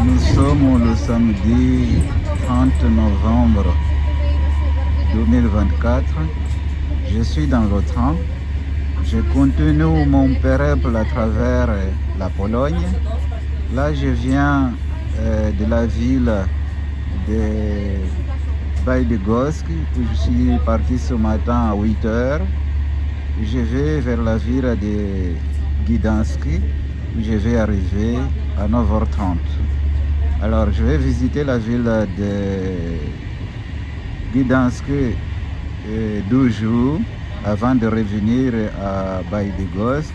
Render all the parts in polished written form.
Nous sommes le samedi 30 novembre 2024. Je suis dans le train. Je continue mon périple à travers la Pologne. Là, je viens de la ville de Bydgoszcz, où je suis parti ce matin à 8 heures. Je vais vers la ville de Gdańsk, où je vais arriver à 9h30. Alors, je vais visiter la ville de Gdańsk 12 jours avant de revenir à Bydgoszcz.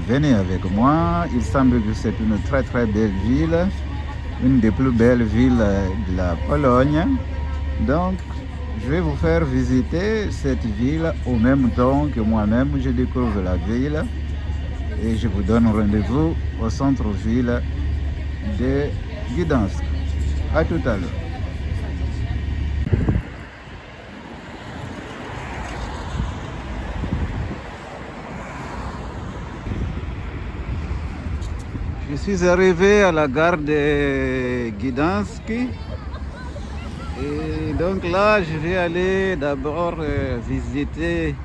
Venez avec moi. Il semble que c'est une très très belle ville, une des plus belles villes de la Pologne. Donc, je vais vous faire visiter cette ville au même temps que moi-même je découvre la ville. Et je vous donne rendez-vous au centre-ville de Gdańsk. À tout à l'heure. Je suis arrivé à la gare de Gdańsk. Et donc là, je vais aller d'abord visiter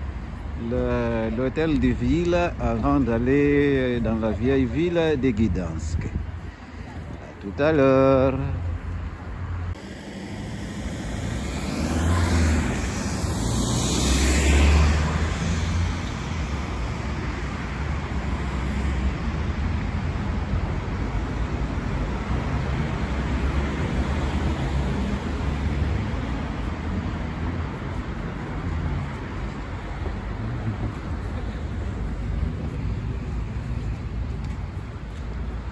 l'hôtel de ville avant d'aller dans la vieille ville de Gdańsk. À tout à l'heure.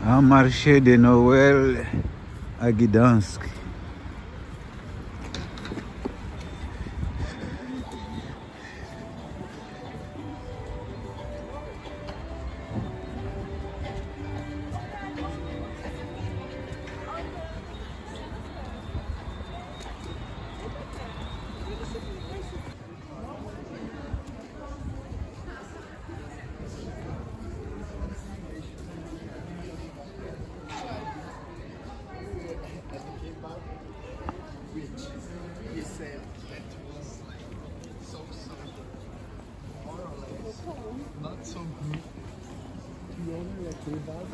Un marché de Noël à Gdańsk. Not so good. You only like kebab.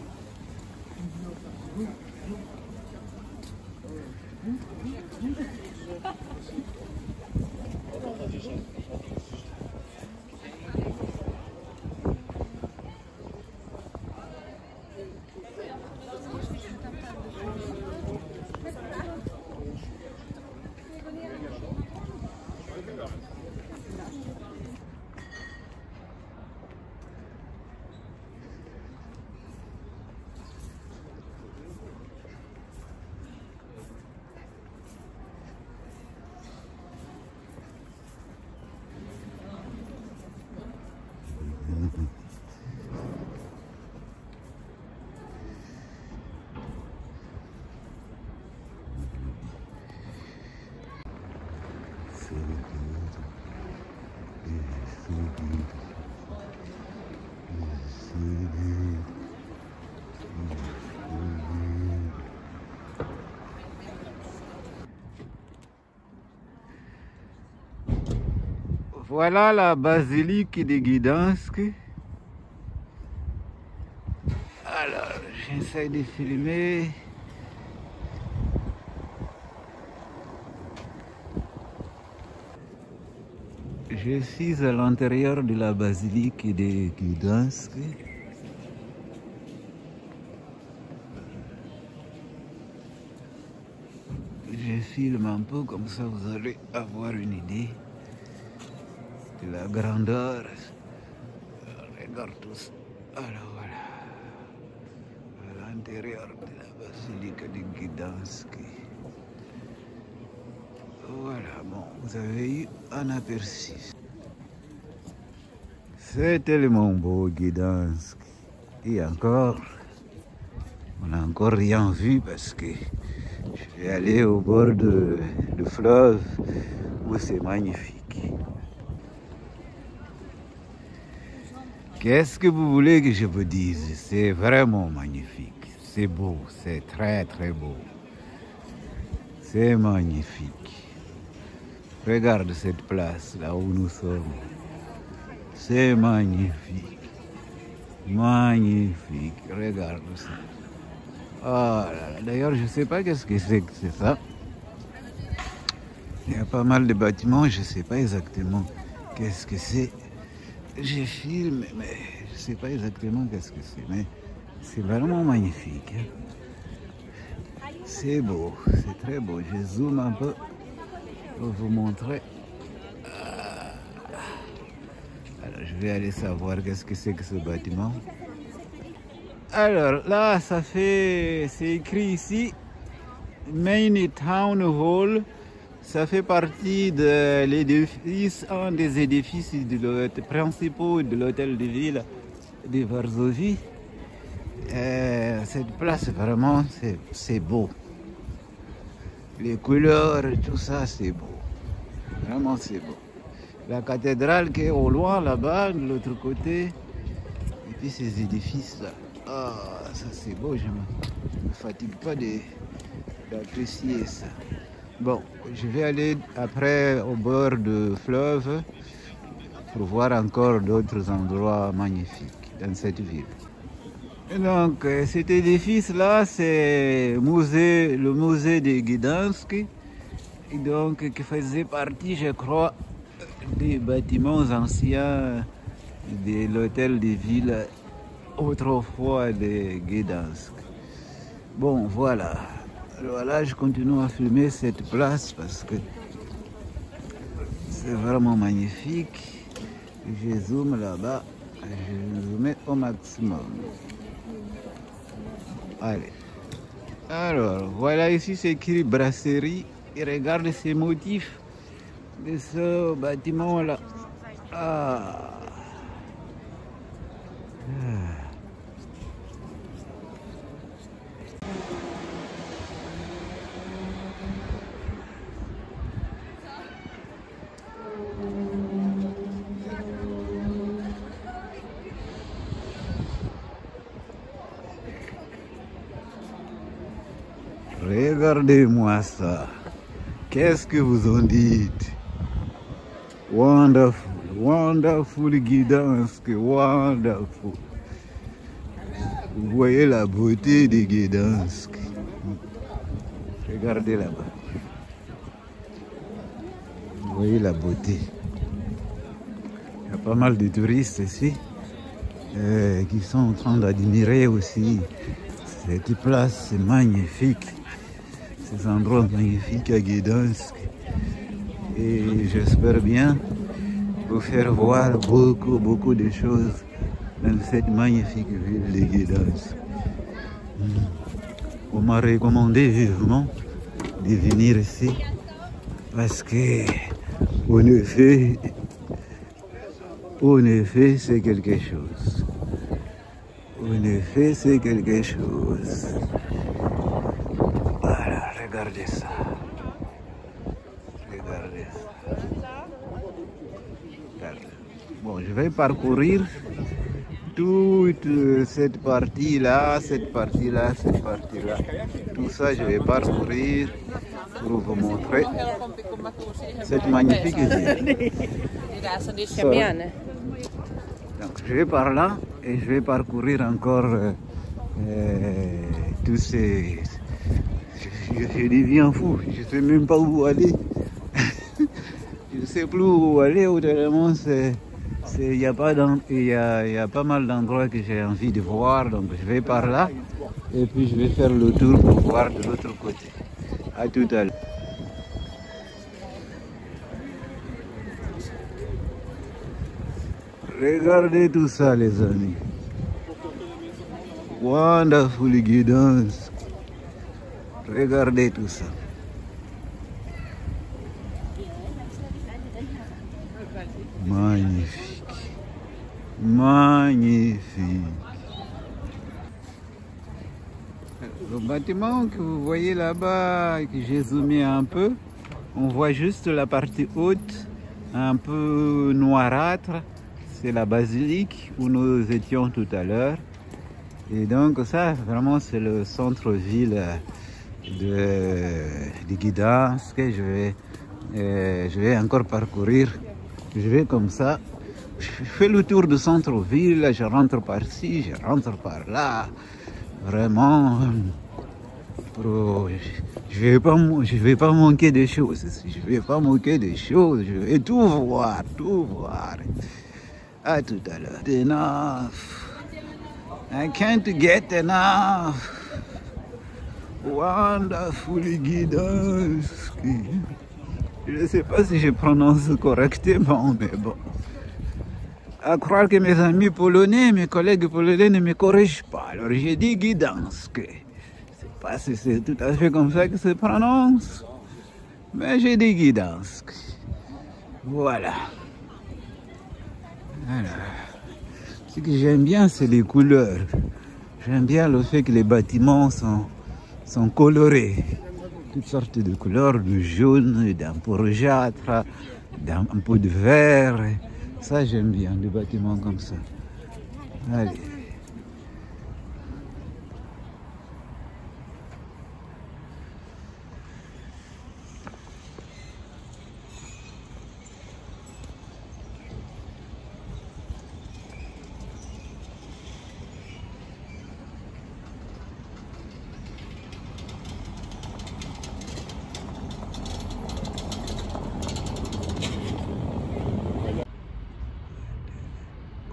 Voilà la basilique de Gdańsk. Alors, j'essaie de filmer. Je suis à l'intérieur de la basilique de Gdańsk. Je filme un peu comme ça, vous allez avoir une idée de la grandeur. Regarde tous. Alors voilà, à l'intérieur de la basilique de Gdańsk. Voilà, bon, vous avez eu un aperçu. C'est tellement beau, Gdańsk. Et encore, on n'a encore rien vu parce que je vais aller au bord du fleuve où c'est magnifique. Qu'est-ce que vous voulez que je vous dise? C'est vraiment magnifique. c'est beau, c'est très très beau. C'est magnifique. Regarde cette place là où nous sommes. C'est magnifique. Magnifique. Regarde ça. Oh là là. D'ailleurs, je ne sais pas qu'est-ce que c'est ça. Il y a pas mal de bâtiments, je ne sais pas exactement qu'est-ce que c'est. Je filme, mais je ne sais pas exactement qu'est-ce que c'est. Mais c'est vraiment magnifique. C'est beau, c'est très beau. Je zoome un peu pour vous montrer. Alors, je vais aller savoir qu'est-ce que c'est que ce bâtiment. Alors là, c'est écrit ici, Main Town Hall. Ça fait partie de l'édifice, un des édifices principaux de l'hôtel de ville de Varsovie. Cette place, vraiment, c'est beau. Les couleurs, tout ça, c'est beau. Vraiment, c'est beau. La cathédrale qui est au loin, là-bas, de l'autre côté. Et puis ces édifices-là. Ah, ça, c'est beau. Je ne me fatigue pas d'apprécier ça. Bon, je vais aller après au bord du fleuve pour voir encore d'autres endroits magnifiques dans cette ville. Et donc, cet édifice-là, c'est le musée de Gdansk, et donc qui faisait partie, je crois, des bâtiments anciens de l'hôtel de ville autrefois de Gdansk. Bon, voilà. Voilà, je continue à filmer cette place parce que c'est vraiment magnifique. Je zoome là-bas, je zoome au maximum. Allez. Alors, voilà ici c'est écrit brasserie. Et regarde ces motifs de ce bâtiment-là. Ah. Regardez-moi ça. Qu'est-ce que vous en dites? Wonderful, wonderful Gdansk, wonderful. Vous voyez la beauté de Gdansk. Regardez là-bas. Vous voyez la beauté. Il y a pas mal de touristes ici qui sont en train d'admirer aussi cette place. C'est magnifique. Ces endroits magnifiques à Gdansk. Et j'espère bien vous faire voir beaucoup de choses dans cette magnifique ville de Gdansk. On m'a recommandé vivement de venir ici parce que, en effet, c'est quelque chose. En effet, c'est quelque chose. Voilà, regardez ça. Regardez ça. Bon, je vais parcourir toute cette partie-là, cette partie-là, cette partie-là. Tout ça, je vais parcourir pour vous montrer cette magnifique ville. Donc, je vais par là et je vais parcourir encore tous ces... Je deviens fou, je ne sais même pas où aller. Je ne sais plus où aller, autrement il y a pas mal d'endroits que j'ai envie de voir, donc je vais par là et puis je vais faire le tour pour voir de l'autre côté. À tout à l'heure. Regardez tout ça, les amis. Wonderful Gdansk. Regardez tout ça. Magnifique. Magnifique. Le bâtiment que vous voyez là-bas, que j'ai zoomé un peu, on voit juste la partie haute, un peu noirâtre. C'est la basilique où nous étions tout à l'heure. Et donc ça, vraiment, c'est le centre-ville de Gdansk que je vais encore parcourir. Je vais comme ça, je fais le tour du centre-ville, je rentre par-ci, je rentre par-là. Vraiment, je vais pas manquer de choses. Je vais pas manquer de choses. Je vais tout voir, tout voir. À tout à l'heure. Enough. I can't get enough. Wonderfully Gdansk. Je ne sais pas si je prononce correctement, mais bon. À croire que mes amis polonais, mes collègues polonais ne me corrigent pas. Alors j'ai dit Gdansk. Je ne sais pas si c'est tout à fait comme ça que se prononce, mais j'ai dit Gdansk. Voilà. Alors, ce que j'aime bien, c'est les couleurs. J'aime bien le fait que les bâtiments sont colorés. Toutes sortes de couleurs, du jaune, d'un peu rougeâtre, d'un peu de vert. Ça, j'aime bien, des bâtiments comme ça. Allez.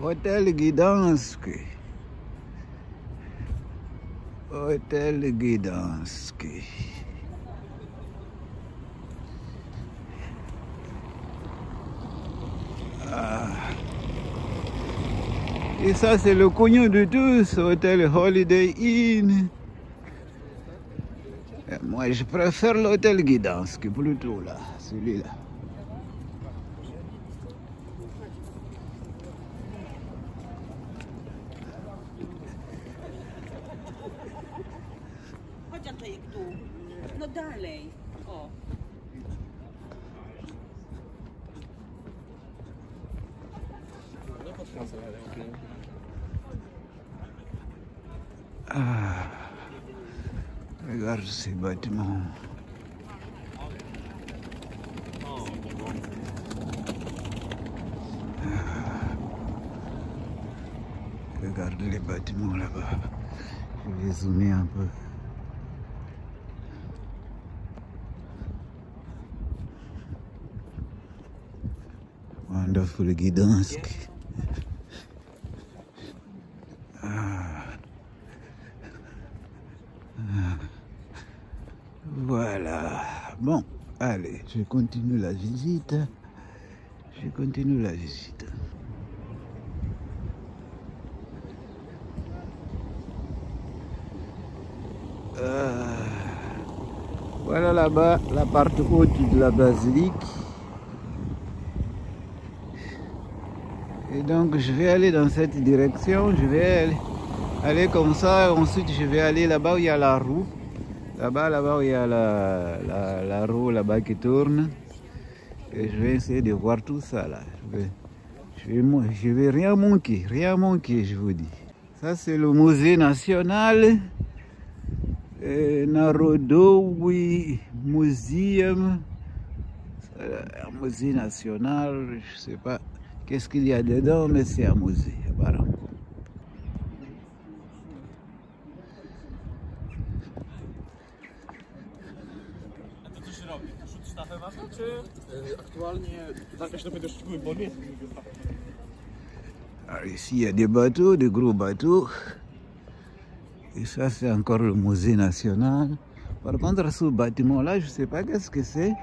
Hôtel Gdansk. Hôtel Gdansk. Ah. Et ça, c'est le cognon de tous, Hôtel Holiday Inn. Et moi, je préfère l'Hôtel Gdansk plutôt là, celui-là. No dalej. O. Ah, regarde ces bâtiments. Regarde les bâtiments là-bas. Je vais zoomer un peu. Wonderful Gdansk. Voilà. Bon, allez, je continue la visite. Je continue la visite. Voilà là-bas la partie haute de la basilique. Et donc je vais aller dans cette direction, je vais aller comme ça, ensuite je vais aller là-bas où il y a la roue. Là-bas où il y a la roue là-bas qui tourne. Et je vais essayer de voir tout ça là. Je vais rien manquer, je vous dis. Ça c'est le musée national. Narodowy Museum. Un musée national, je sais pas qu'est-ce qu'il y a dedans, mais c'est un musée apparemment. Alors ici il y a des bateaux, des gros bateaux. Et ça c'est encore le musée national. Par contre ce bâtiment là, je ne sais pas qu'est-ce que c'est.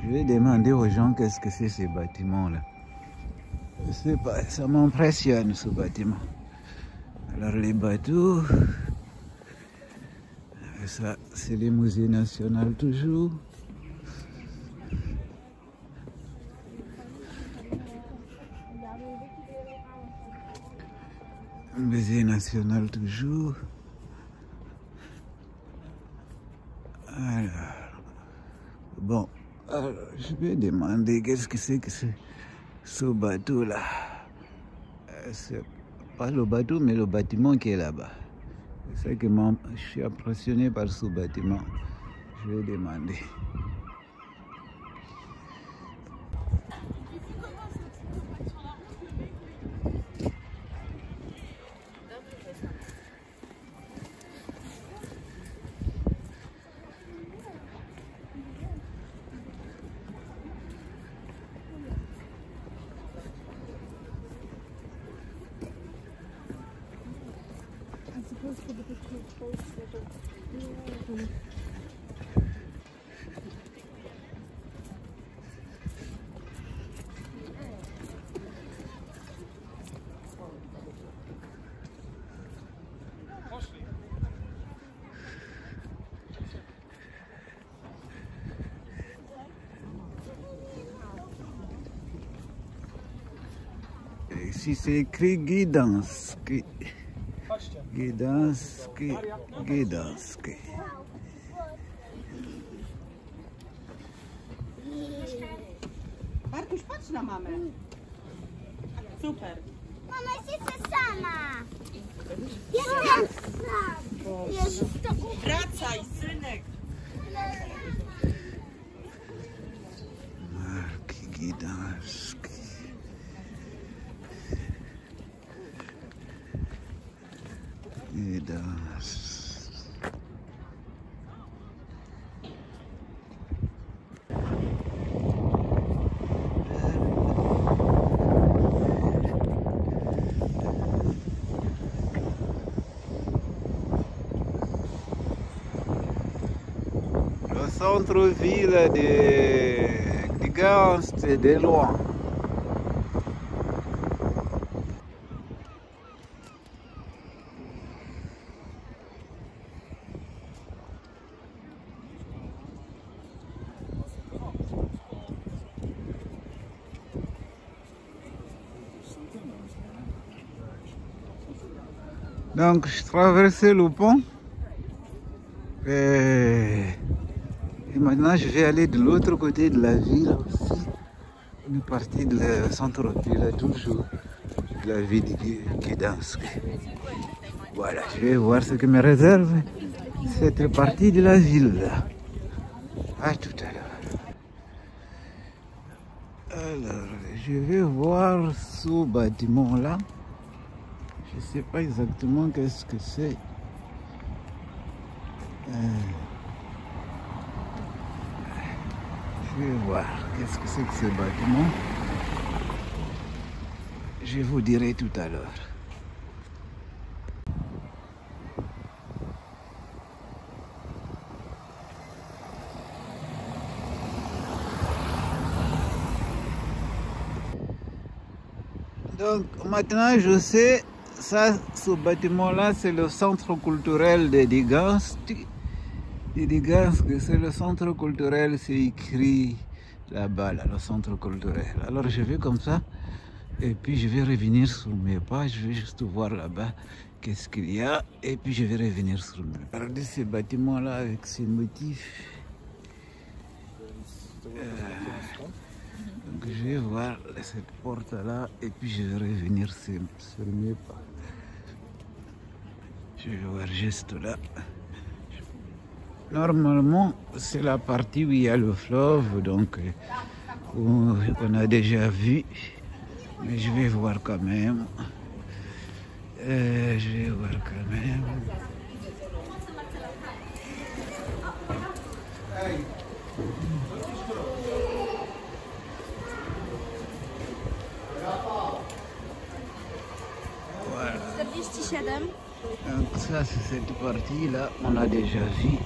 Je vais demander aux gens qu'est-ce que c'est ces bâtiments là. Je sais pas, ça m'impressionne ce bâtiment. Alors les bateaux. Ça c'est les musées nationaux toujours. Musée national toujours. Alors, bon, alors, je vais demander qu'est-ce que c'est ce bateau là. C'est pas le bateau, mais le bâtiment qui est là-bas. C'est que je suis impressionné par ce bâtiment. Je vais demander. Ici c'est écrit Gdańsk. Gdańsk. Gdańsk. Bartuś, patrz na mamę. Super. Mama, jesteś sama. Jestem sam. Jestem. Wracaj, synek. Marki Gdańsk. Gdańsk. Le centre-ville de Gdańsk, c'est de loin. Donc, je traversais le pont et maintenant je vais aller de l'autre côté de la ville aussi. On est parti de la centre-ville, toujours de la ville de Gdańsk. Voilà, je vais voir ce que me réserve cette partie de la ville. À tout à l'heure. Alors, je vais voir ce bâtiment-là. Je ne sais pas exactement qu'est-ce que c'est. Je vais voir qu'est-ce que c'est que ce bâtiment. Je vous dirai tout à l'heure. Donc maintenant je sais, ça, ce bâtiment-là, c'est le centre culturel de Gdańsk. C'est le centre culturel, c'est écrit là-bas, là, le centre culturel. Alors je vais comme ça, et puis je vais revenir sur mes pas, je vais juste voir là-bas qu'est-ce qu'il y a, et puis je vais revenir sur mes pas. Regardez ces bâtiments-là avec ces motifs. Donc je vais voir cette porte-là, et puis je vais revenir sur mes pas. Je vais voir juste là. Normalement, c'est la partie où il y a le fleuve, donc on a déjà vu. Mais je vais voir quand même. Je vais voir quand même. Voilà. Donc ça, c'est cette partie-là, on a déjà vu.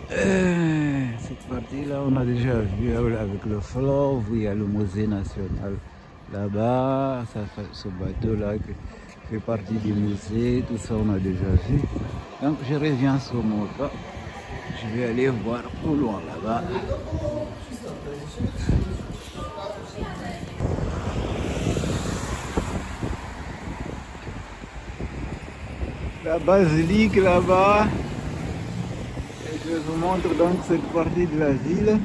Cette partie-là, on a déjà vu avec le fleuve, où il y a le musée national là-bas. Ce bateau-là qui fait partie du musée, tout ça, on a déjà vu. Donc je reviens sur mon pas. Je vais aller voir plus loin là-bas. La basilique là-bas. Et je vous montre donc cette partie de la ville.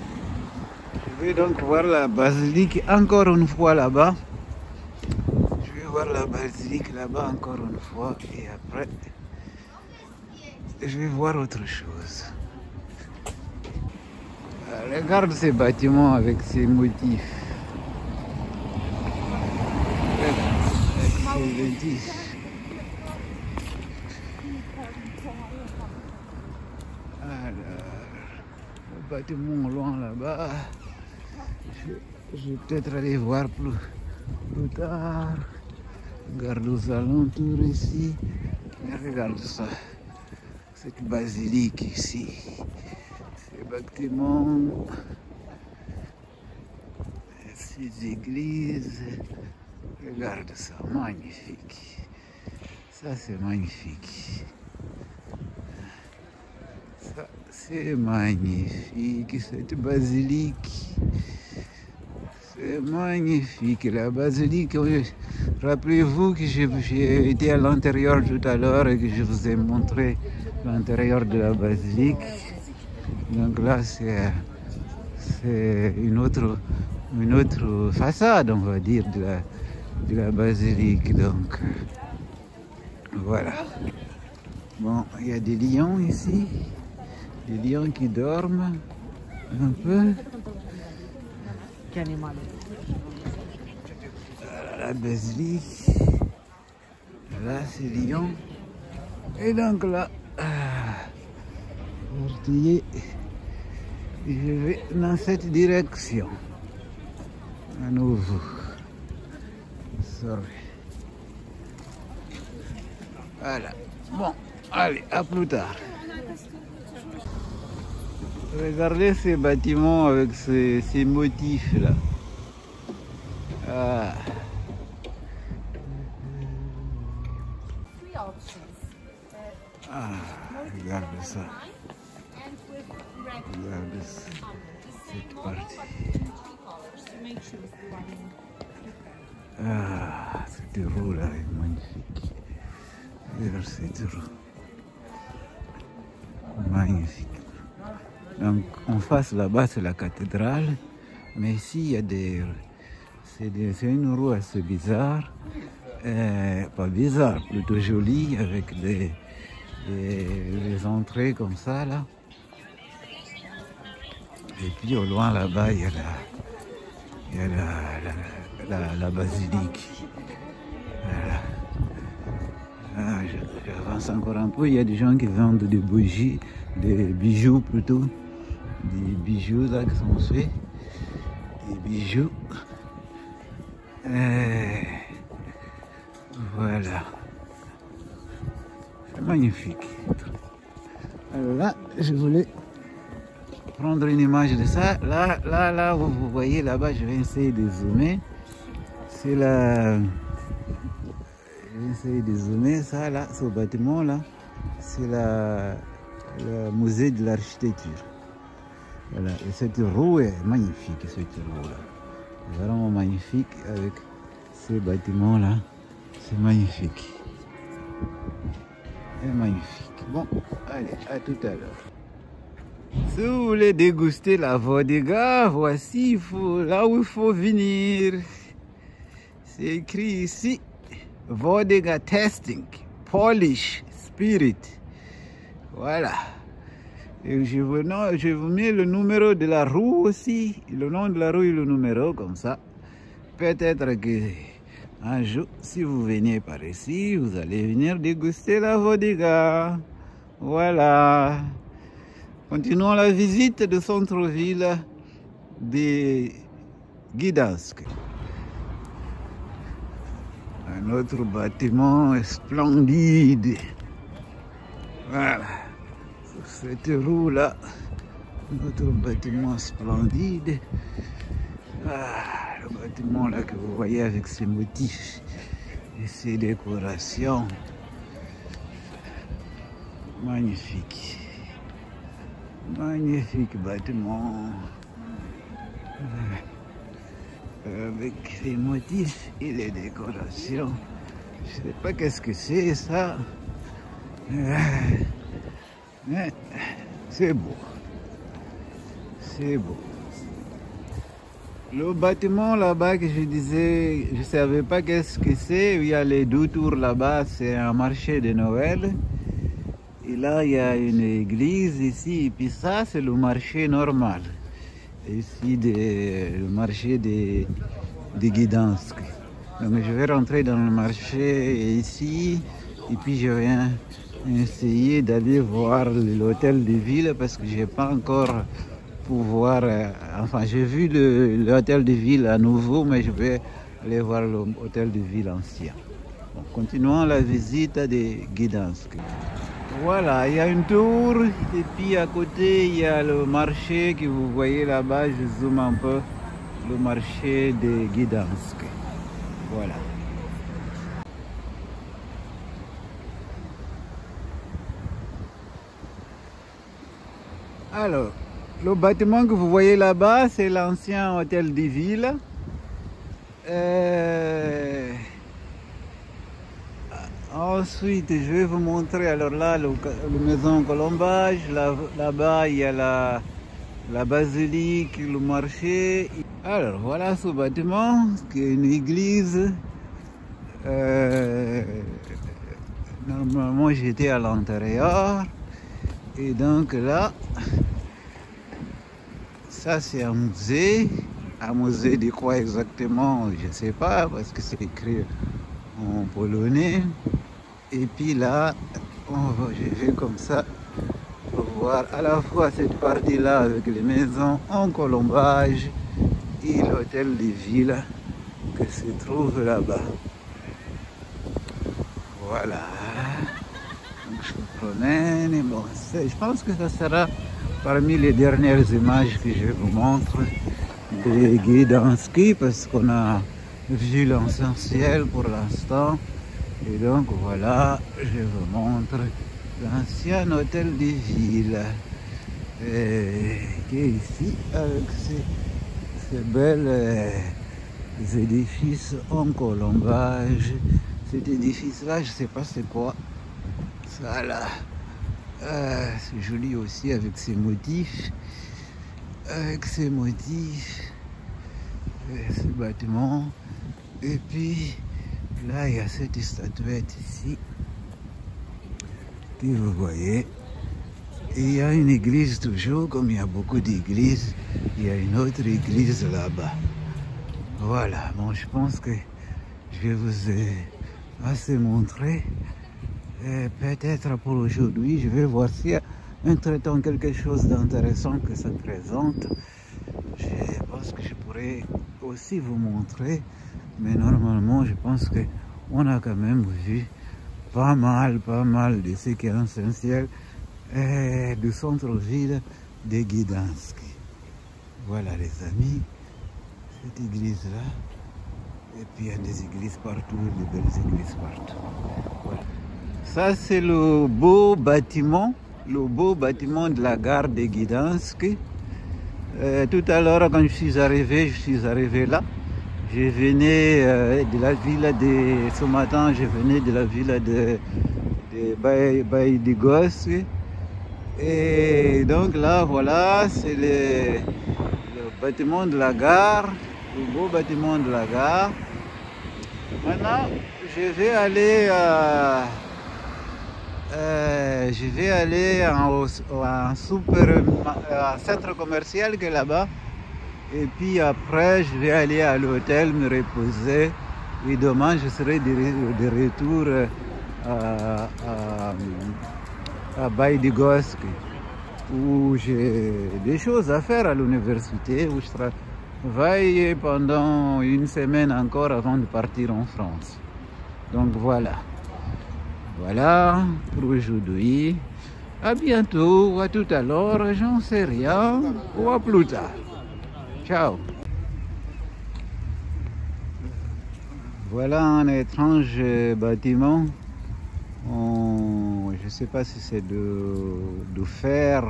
Je vais donc voir la basilique encore une fois là-bas. Je vais voir la basilique là-bas encore une fois et après je vais voir autre chose. Regarde ces bâtiments avec ces motifs. Regarde, avec ces motifs. Alors, le bâtiment loin là-bas. Je vais peut-être aller voir plus tard. Regarde aux alentours ici. Regarde ça. Cette basilique ici. Ces bâtiments. Ces églises. Regarde ça. Magnifique. Ça, c'est magnifique. Ça, c'est magnifique. Cette basilique. C'est magnifique, la basilique. Rappelez-vous que j'ai été à l'intérieur tout à l'heure et que je vous ai montré l'intérieur de la basilique. Donc là, c'est une autre façade, on va dire, de la basilique. Donc, voilà. Bon, il y a des lions ici, des lions qui dorment un peu. La basilique, là c'est Lyon, et donc là, je vais dans cette direction, à nouveau, sorry. Voilà, bon, allez, à plus tard. Regardez ces bâtiments avec ces motifs là. Ah. Ah, regarde ça. Regarde cette partie. Ah, cette roue là est magnifique. Regarde cette roue. Magnifique. Donc en face là-bas c'est la cathédrale, mais ici il y a c'est une roue assez bizarre, pas bizarre, plutôt jolie, avec des entrées comme ça là. Et puis au loin là-bas il y a la basilique. Voilà. Ah, j'avance encore un peu, il y a des gens qui vendent des bougies, des bijoux plutôt. Des bijoux là qui sont faits, des bijoux. Voilà, c'est magnifique. Alors là, je voulais prendre une image de ça. Là, vous voyez là-bas, je vais essayer de zoomer. C'est la... Je vais essayer de zoomer ça là, ce bâtiment là. C'est le musée de l'architecture. Voilà, et cette roue est magnifique, cette roue là. Vraiment magnifique avec ces bâtiments là. C'est magnifique. C'est magnifique. Bon, allez, à tout à l'heure. Si vous voulez déguster la vodka, voici là où il faut venir. C'est écrit ici, Vodka Tasting, Polish Spirit. Voilà. Et je vous mets le numéro de la roue aussi, le nom de la roue et le numéro comme ça. Peut-être que un jour, si vous venez par ici, vous allez venir déguster la vodka. Voilà. Continuons la visite du centre-ville de Gdansk. Un autre bâtiment splendide. Voilà. Cette roue là, notre bâtiment splendide. Ah, le bâtiment là que vous voyez avec ses motifs et ses décorations. Magnifique. Magnifique bâtiment. Avec les motifs et les décorations. Je ne sais pas qu'est-ce que c'est ça. Mais c'est beau. C'est beau. Le bâtiment là-bas que je disais, je ne savais pas qu'est-ce que c'est. Il y a les deux tours là-bas, c'est un marché de Noël. Et là, il y a une église ici. Et puis ça, c'est le marché normal. Ici, le marché de Gdansk. Donc je vais rentrer dans le marché ici. Et puis je viens essayer d'aller voir l'hôtel de ville parce que je n'ai pas encore pouvoir... enfin, j'ai vu l'hôtel de ville à nouveau, mais je vais aller voir l'hôtel de ville ancien. Bon, continuons la visite de Gdansk. Voilà, il y a une tour et puis à côté il y a le marché que vous voyez là-bas. Je zoome un peu, le marché de Gdansk. Voilà. Alors, le bâtiment que vous voyez là-bas, c'est l'ancien hôtel de ville. Ensuite, je vais vous montrer, alors là, le maison Colombage, là-bas, il y a la basilique, le marché. Alors, voilà ce bâtiment, qui est une église. Normalement, j'étais à l'intérieur. Et donc là, ça c'est un musée. Un musée de quoi exactement, je ne sais pas, parce que c'est écrit en polonais. Et puis là, je vais comme ça pour voir à la fois cette partie-là avec les maisons en colombage et l'hôtel de ville que se trouve là-bas. Voilà. Donc je me promène et bon, je pense que ça sera parmi les dernières images que je vous montre de Gdansk parce qu'on a vu l'essentiel pour l'instant. Et donc voilà, je vous montre l'ancien hôtel de ville qui est ici avec ces belles édifices en colombage. Cet édifice-là, je ne sais pas c'est quoi. Ça là, c'est joli aussi avec ses motifs. Avec ces motifs, ce bâtiment. Et puis là, il y a cette statuette ici que vous voyez. Et il y a une église toujours, comme il y a beaucoup d'églises, il y a une autre église là-bas. Voilà, bon, je pense que je vais vous assez montrer. Peut-être pour aujourd'hui, je vais voir s'il y a entre-temps quelque chose d'intéressant que ça présente. Je pense que je pourrais aussi vous montrer, mais normalement je pense qu'on a quand même vu pas mal de ce qui est essentiel du centre-ville de Gdansk. Voilà les amis, cette église-là, et puis il y a des églises partout, des belles églises partout. Voilà. Ça c'est le beau bâtiment de la gare de Gdansk. Tout à l'heure quand je suis arrivé là. Je venais de la ville de... Ce matin, je venais de la ville de Bydgoszcz. Et donc là, voilà, c'est le bâtiment de la gare, le beau bâtiment de la gare. Maintenant, je vais aller à un centre commercial qui est là-bas. Et puis après, je vais aller à l'hôtel me reposer. Et demain, je serai de retour à Bydgoszcz, où j'ai des choses à faire à l'université, où je travaille pendant une semaine encore avant de partir en France. Donc voilà. Voilà pour aujourd'hui. À bientôt, ou à tout à l'heure, j'en sais rien, ou à plus tard. Ciao. Voilà un étrange bâtiment. Je ne sais pas si c'est de fer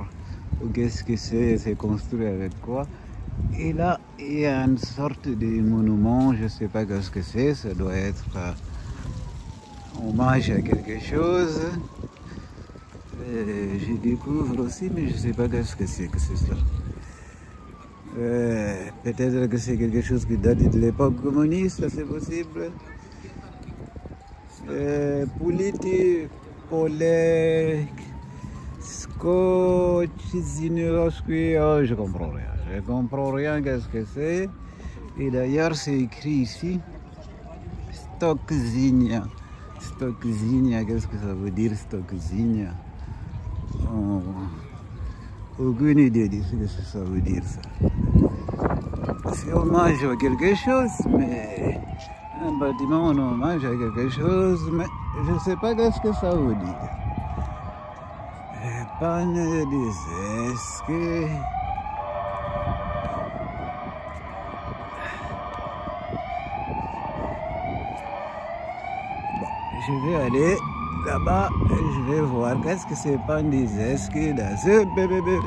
ou qu'est-ce que c'est construit avec quoi. Et là, il y a une sorte de monument, je ne sais pas ce que c'est, ça doit être hommage à quelque chose. Je découvre aussi, mais je ne sais pas ce que c'est ça. Peut-être que c'est quelque chose qui date de l'époque communiste, c'est possible. Politique, Oleg, je comprends rien. Je comprends rien, qu'est-ce que c'est. Et d'ailleurs, c'est écrit ici, Stocznia. Stocznia, qu'est-ce que ça veut dire, Stocznia? Oh, aucune idée de ce que ça veut dire, ça. C'est hommage à quelque chose, mais un bâtiment en hommage à quelque chose, mais je ne sais pas qu'est-ce que ça veut dire. Panne des esques. Bon, je vais aller là-bas et je vais voir qu'est-ce que c'est panne des esques dans ce bébé.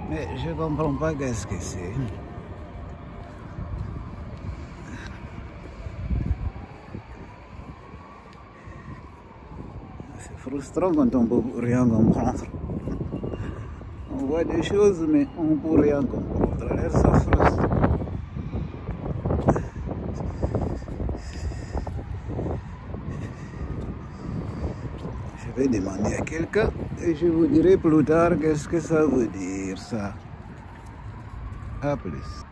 Mais je ne comprends pas qu'est-ce que c'est. C'est frustrant quand on ne peut rien comprendre. On voit des choses, mais on ne peut rien comprendre. Alors ça frustre. Je vais demander à quelqu'un et je vous dirai plus tard qu'est-ce que ça veut dire, ça. À plus.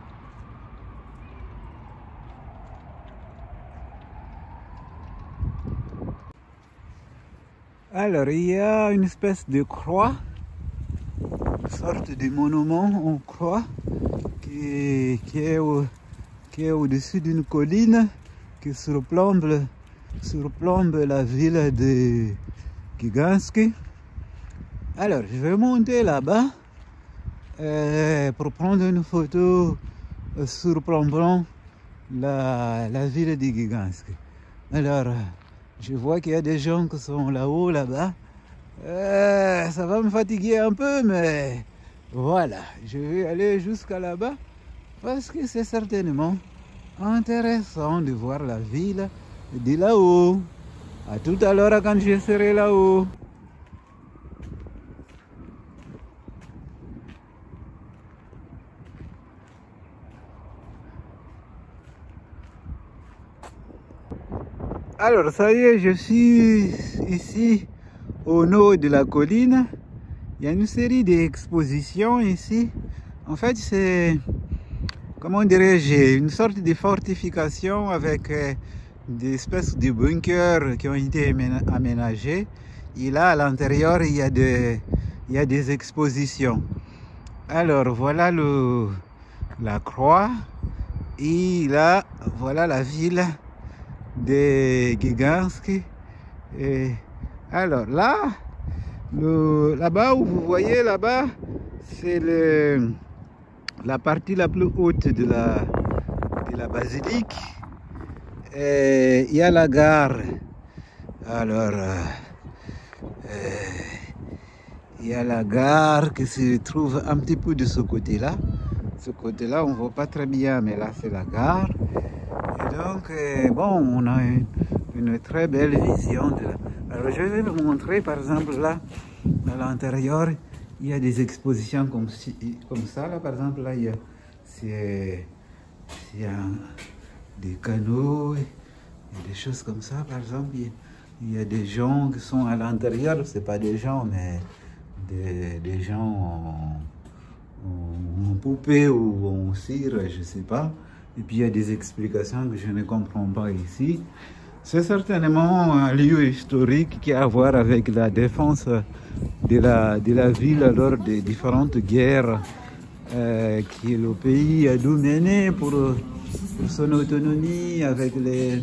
Alors, il y a une espèce de croix, une sorte de monument en croix qui est au-dessus d'une colline qui surplombe la ville de Gigansk. Alors, je vais monter là-bas pour prendre une photo surplombant la ville de Gigansk. Alors, je vois qu'il y a des gens qui sont là-haut, là-bas. Ça va me fatiguer un peu, mais voilà, je vais aller jusqu'à là-bas parce que c'est certainement intéressant de voir la ville de là-haut. À tout à l'heure quand je serai là-haut. Alors, ça y est, je suis ici au nord de la colline. Il y a une série d'expositions ici. En fait, c'est, comment dirais-je, une sorte de fortification avec des espèces de bunkers qui ont été aménagés. Et là, à l'intérieur, il y a des expositions. Alors, voilà la croix. Et là, voilà la ville de Gigansk. Et alors là-bas où vous voyez là-bas, c'est la partie la plus haute de la basilique. Et il y a la gare. Alors il y a la gare qui se trouve un petit peu de ce côté-là. Ce côté-là, on ne voit pas très bien, mais là c'est la gare. Et donc, bon, on a une très belle vision. Alors, je vais vous montrer, par exemple, là, à l'intérieur, il y a des expositions comme ça. Là, par exemple, là, il y a des canaux, il y a des choses comme ça. Par exemple, il y a des gens qui sont à l'intérieur. Ce n'est pas des gens, mais des gens en poupée ou en cire, je ne sais pas. Et puis il y a des explications que je ne comprends pas ici. C'est certainement un lieu historique qui a à voir avec la défense de la ville lors des différentes guerres que le pays a dû mener pour son autonomie avec les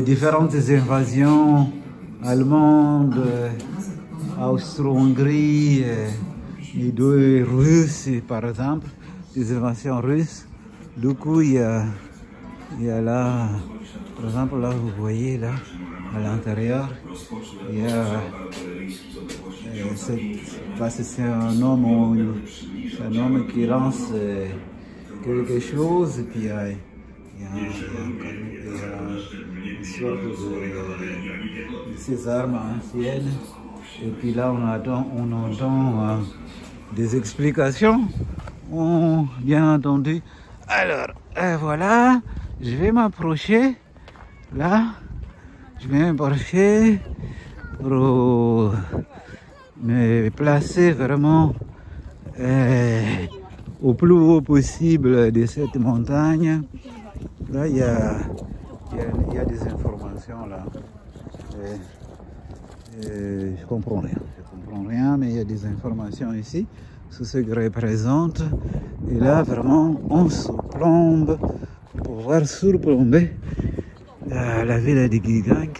différentes invasions allemandes, Austro-Hongrie et de Russes, par exemple. Des invasions russes. Du coup, il y a là, par exemple, là, vous voyez, là, à l'intérieur, il y a, c'est un homme qui lance quelque chose, et puis il y a une sorte de ces armes anciennes, et puis là, on entend des explications. Bien entendu. Alors, voilà, je vais m'approcher. Là, je vais m'approcher pour me placer vraiment au plus haut possible de cette montagne. Là, il y a des informations là. Je comprends rien, mais il y a des informations ici sur ce que représente. Et là, vraiment, on se plombe pour pouvoir surplomber la ville de Gigang.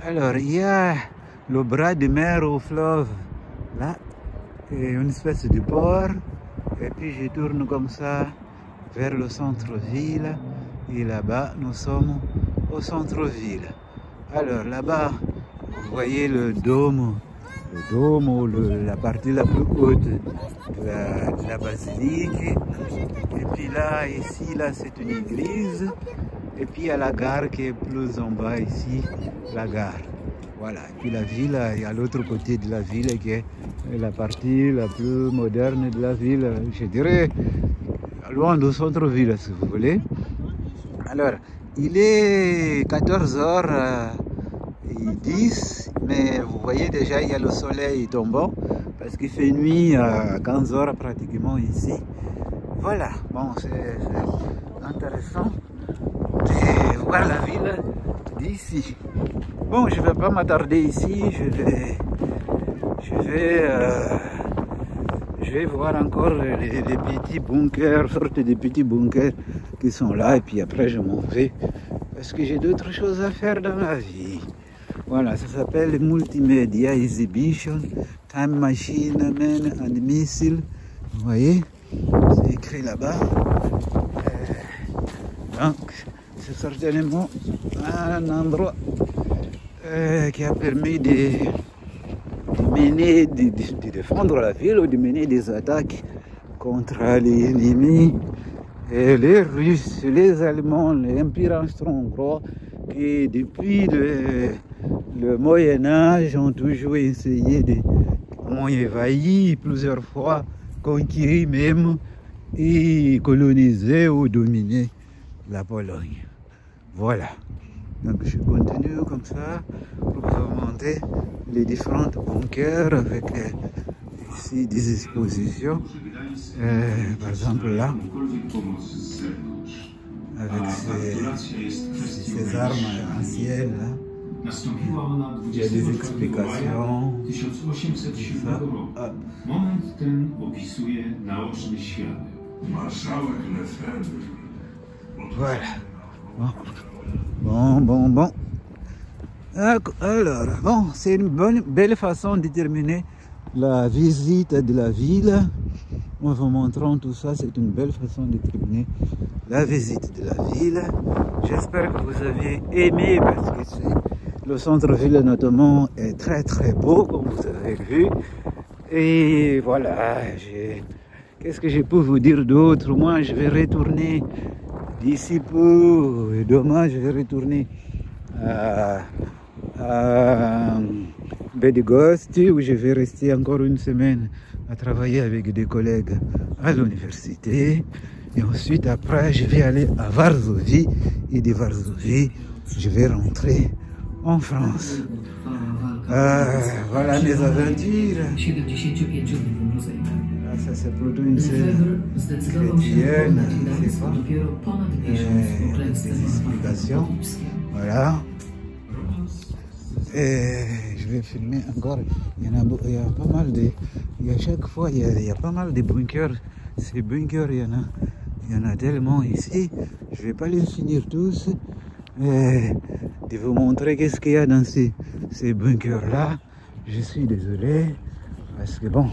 Alors, il y a le bras de mer au fleuve, là, et une espèce de port. Et puis, je tourne comme ça vers le centre-ville. Et là-bas, nous sommes au centre-ville. Alors, là-bas, vous voyez le dôme ou la partie la plus haute de la basilique. Et puis là, ici, là, c'est une église. Et puis il y a la gare qui est plus en bas ici, la gare. Voilà. Et puis la ville, il y a l'autre côté de la ville qui est la partie la plus moderne de la ville. Je dirais loin du centre-ville, si vous voulez. Alors, il est 14h10, mais vous voyez déjà, il y a le soleil tombant parce qu'il fait nuit à 15h pratiquement ici. Voilà, bon, c'est intéressant de voir la ville d'ici. Bon, je ne vais pas m'attarder ici, je vais voir encore les petits bunkers, sortes de petits bunkers qui sont là, et puis après je m'en vais parce que j'ai d'autres choses à faire dans la vie. Voilà, ça s'appelle Multimedia Exhibition, Time Machine, Man and Missile. Vous voyez, c'est écrit là-bas. Donc, c'est certainement un endroit qui a permis de défendre la ville ou de mener des attaques contre les ennemis. Et les Russes, les Allemands, l'Empire austro-hongrois, qui depuis le Moyen-Âge ont toujours essayé ont envahi plusieurs fois, conquis même, et colonisé ou dominé la Pologne. Voilà. Donc je continue comme ça pour vous montrer les différentes bunkers avec ici des expositions. Par exemple là, avec ces armes anciennes là, il y a des explications. Moment ten opisuje naoczny świadek. Marszałek Lefebvre. Voilà. Bon. Alors, bon, c'est une belle façon de terminer la visite de la ville. En vous montrant tout ça, c'est une belle façon de terminer la visite de la ville. J'espère que vous avez aimé parce que le centre-ville notamment est très très beau comme vous avez vu. Et voilà, qu'est-ce que je peux vous dire d'autre? Moi, je vais retourner d'ici peu, et demain, je vais retourner à Bydgoszcz où je vais rester encore une semaine à travailler avec des collègues à l'université. Et ensuite, après, je vais aller à Varsovie. Et de Varsovie, je vais rentrer en France. Voilà mes aventures. Là, ça c'est plutôt une scène chrétienne, je sais pas. Des explications. Voilà. Et je vais filmer encore. Il y a pas mal de. À chaque fois, il y a pas mal de bunkers. Ces bunkers, il y en a tellement ici. Je ne vais pas les finir tous. De vous montrer qu'est-ce qu'il y a dans ces bunkers-là. Je suis désolé. Parce que bon,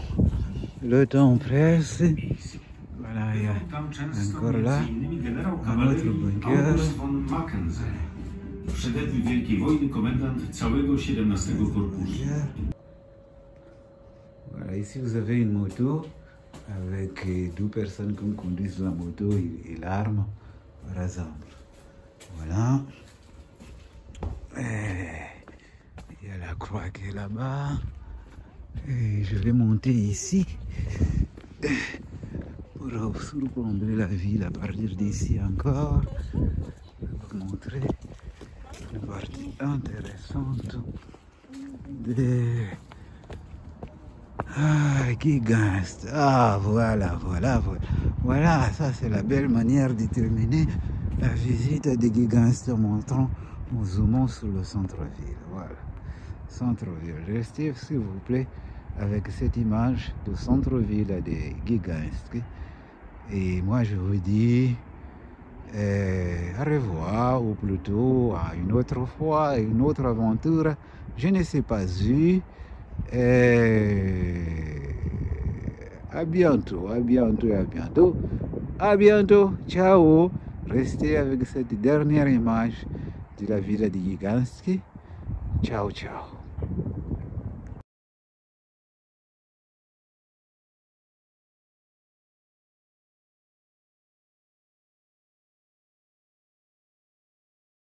le temps presse. Voilà, il y a encore là un autre bunker. Przededniu Wielkiej Wojny komendant całego 17 korpusu. Voilà, ici vous avez une moto avec deux personnes qui conduisent la moto et l'arme, par exemple. Voilà. Il y a la croix qui est là-bas. Et je vais monter ici pour surplomber la ville à partir d'ici encore. Je vais vous montrer une partie intéressante de Giganst. Ah, voilà, ça c'est la belle manière de terminer la visite de Giganst en montrant, en zoomant sur le centre-ville. Voilà, centre-ville. Restez s'il vous plaît avec cette image de centre-ville de Giganst. Et moi je vous dis au revoir, ou plutôt à une autre fois, une autre aventure. Je ne sais pas où. À bientôt, à bientôt, à bientôt. À bientôt, ciao. Restez avec cette dernière image de la ville de Gigansk. Ciao, ciao.